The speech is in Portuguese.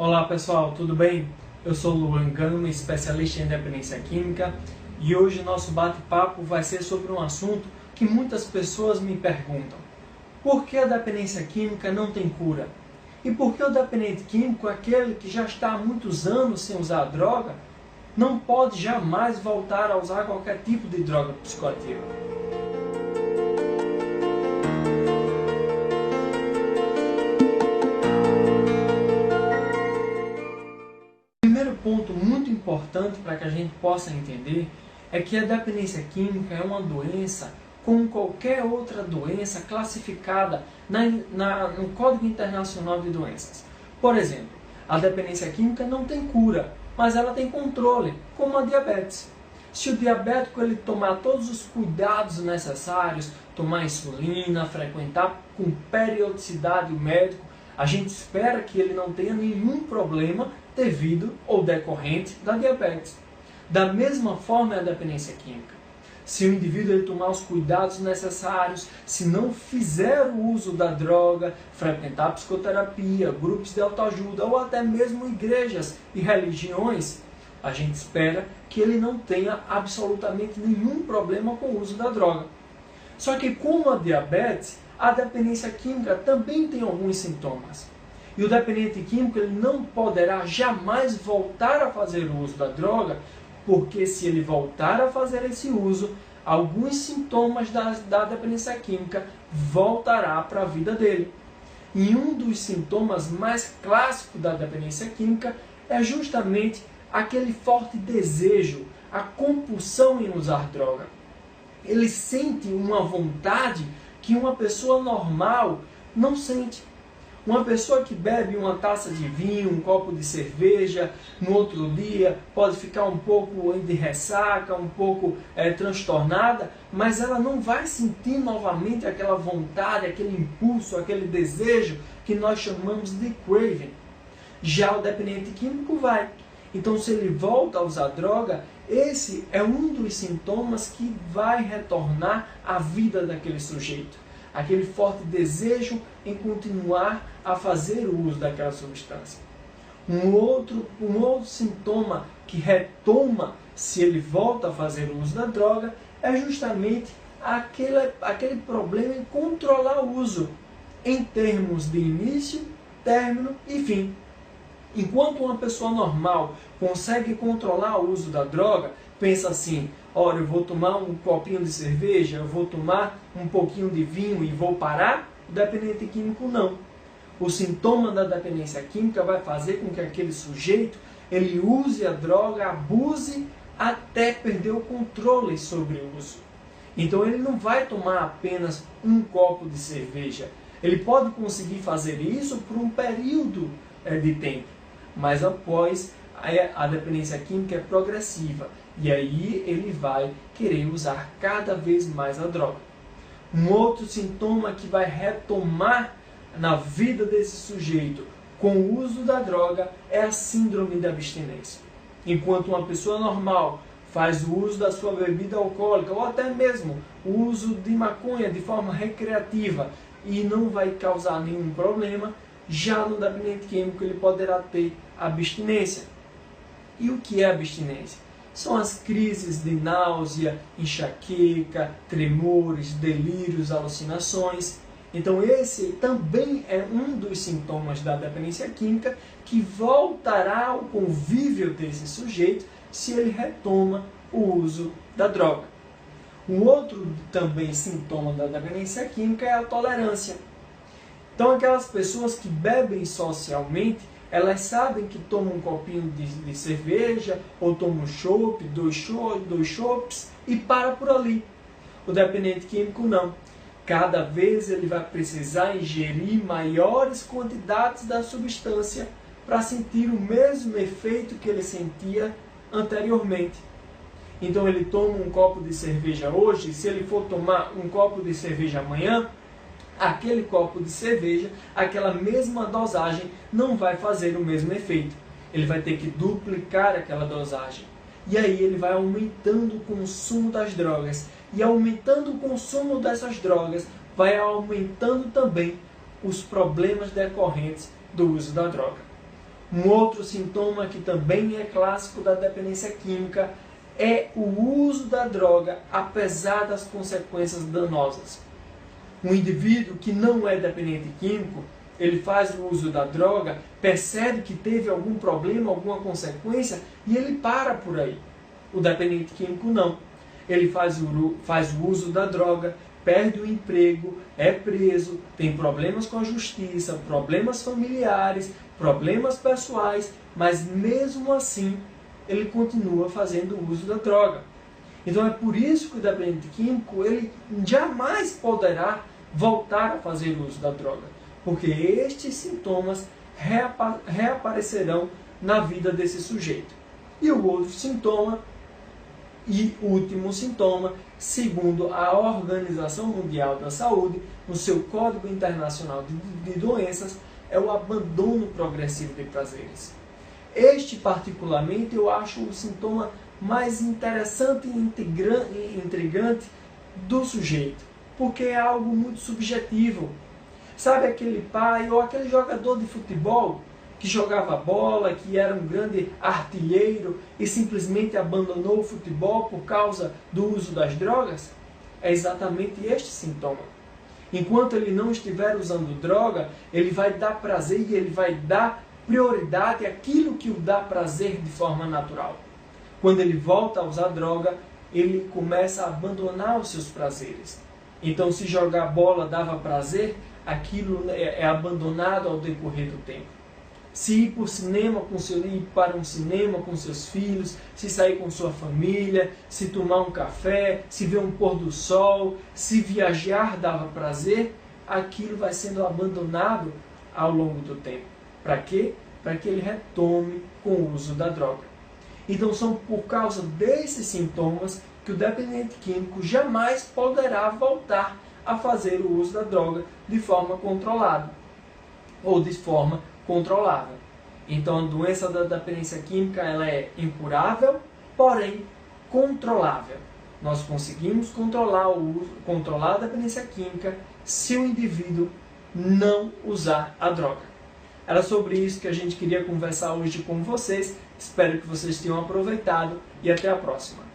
Olá pessoal, tudo bem? Eu sou Luan Gama, especialista em dependência química, e hoje nosso bate-papo vai ser sobre um assunto que muitas pessoas me perguntam. Por que a dependência química não tem cura? E por que o dependente químico, aquele que já está há muitos anos sem usar a droga, não pode jamais voltar a usar qualquer tipo de droga psicoativa? O primeiro ponto muito importante para que a gente possa entender é que a dependência química é uma doença como qualquer outra doença classificada no Código Internacional de Doenças. Por exemplo, a dependência química não tem cura, mas ela tem controle, como a diabetes. Se o diabético ele tomar todos os cuidados necessários, tomar insulina, frequentar com periodicidade o médico, a gente espera que ele não tenha nenhum problema devido ou decorrente da diabetes. Da mesma forma é a dependência química. Se o indivíduo ele tomar os cuidados necessários, se não fizer o uso da droga, frequentar psicoterapia, grupos de autoajuda ou até mesmo igrejas e religiões, a gente espera que ele não tenha absolutamente nenhum problema com o uso da droga. Só que como a diabetes, a dependência química também tem alguns sintomas. E o dependente químico ele não poderá jamais voltar a fazer o uso da droga, porque se ele voltar a fazer esse uso, alguns sintomas da dependência química voltará para a vida dele. E um dos sintomas mais clássicos da dependência química é justamente aquele forte desejo, a compulsão em usar droga. Ele sente uma vontade que uma pessoa normal não sente. Uma pessoa que bebe uma taça de vinho, um copo de cerveja, no outro dia pode ficar um pouco de ressaca, um pouco transtornada, mas ela não vai sentir novamente aquela vontade, aquele impulso, aquele desejo que nós chamamos de craving. Já o dependente químico vai. Então, se ele volta a usar droga, esse é um dos sintomas que vai retornar à vida daquele sujeito. Aquele forte desejo em continuar a fazer o uso daquela substância. Um outro sintoma que retoma se ele volta a fazer o uso da droga é justamente aquele problema em controlar o uso, em termos de início, término e fim. Enquanto uma pessoa normal consegue controlar o uso da droga, pensa assim: olha, eu vou tomar um copinho de cerveja, eu vou tomar um pouquinho de vinho e vou parar. O dependente químico não. O sintoma da dependência química vai fazer com que aquele sujeito ele use a droga, abuse até perder o controle sobre o uso. Então ele não vai tomar apenas um copo de cerveja. Ele pode conseguir fazer isso por um período de tempo, mas após a dependência química é progressiva. E aí ele vai querer usar cada vez mais a droga. Um outro sintoma que vai retomar na vida desse sujeito com o uso da droga é a síndrome da abstinência. Enquanto uma pessoa normal faz o uso da sua bebida alcoólica ou até mesmo o uso de maconha de forma recreativa e não vai causar nenhum problema, já no dependente químico ele poderá ter abstinência. E o que é abstinência? São as crises de náusea, enxaqueca, tremores, delírios, alucinações. Então esse também é um dos sintomas da dependência química que voltará ao convívio desse sujeito se ele retoma o uso da droga. Um outro também sintoma da dependência química é a tolerância. Então aquelas pessoas que bebem socialmente, elas sabem que tomam um copinho de cerveja, ou tomam um chopp, dois chopps, e para por ali. O dependente químico não. Cada vez ele vai precisar ingerir maiores quantidades da substância para sentir o mesmo efeito que ele sentia anteriormente. Então ele toma um copo de cerveja hoje, se ele for tomar um copo de cerveja amanhã, aquele copo de cerveja, aquela mesma dosagem não vai fazer o mesmo efeito. Ele vai ter que duplicar aquela dosagem. E aí ele vai aumentando o consumo das drogas. E aumentando o consumo dessas drogas, vai aumentando também os problemas decorrentes do uso da droga. Um outro sintoma que também é clássico da dependência química é o uso da droga, apesar das consequências danosas. Um indivíduo que não é dependente químico, ele faz o uso da droga, percebe que teve algum problema, alguma consequência, e ele para por aí. O dependente químico não. Ele faz o uso da droga, perde o emprego, é preso, tem problemas com a justiça, problemas familiares, problemas pessoais, mas mesmo assim ele continua fazendo o uso da droga. Então é por isso que o dependente químico ele jamais poderá voltar a fazer o uso da droga, porque estes sintomas reaparecerão na vida desse sujeito. E o outro sintoma e último sintoma, segundo a Organização Mundial da Saúde, no seu Código Internacional de Doenças, é o abandono progressivo de prazeres. Este, particularmente, eu acho o sintoma mais interessante e intrigante do sujeito, porque é algo muito subjetivo. Sabe aquele pai ou aquele jogador de futebol que jogava bola, que era um grande artilheiro e simplesmente abandonou o futebol por causa do uso das drogas? É exatamente este sintoma. Enquanto ele não estiver usando droga, ele vai dar prazer e ele vai dar prioridade àquilo que o dá prazer de forma natural. Quando ele volta a usar droga, ele começa a abandonar os seus prazeres. Então, se jogar bola dava prazer, aquilo é abandonado ao decorrer do tempo. Se ir para um cinema com seus filhos, se sair com sua família, se tomar um café, se ver um pôr do sol, se viajar dava prazer, aquilo vai sendo abandonado ao longo do tempo. Para quê? Para que ele retome com o uso da droga. Então são por causa desses sintomas que o dependente químico jamais poderá voltar a fazer o uso da droga de forma controlada ou de forma controlável. Então a doença da dependência química ela é incurável, porém controlável. Nós conseguimos controlar a dependência química se o indivíduo não usar a droga. Era sobre isso que a gente queria conversar hoje com vocês. Espero que vocês tenham aproveitado e até a próxima.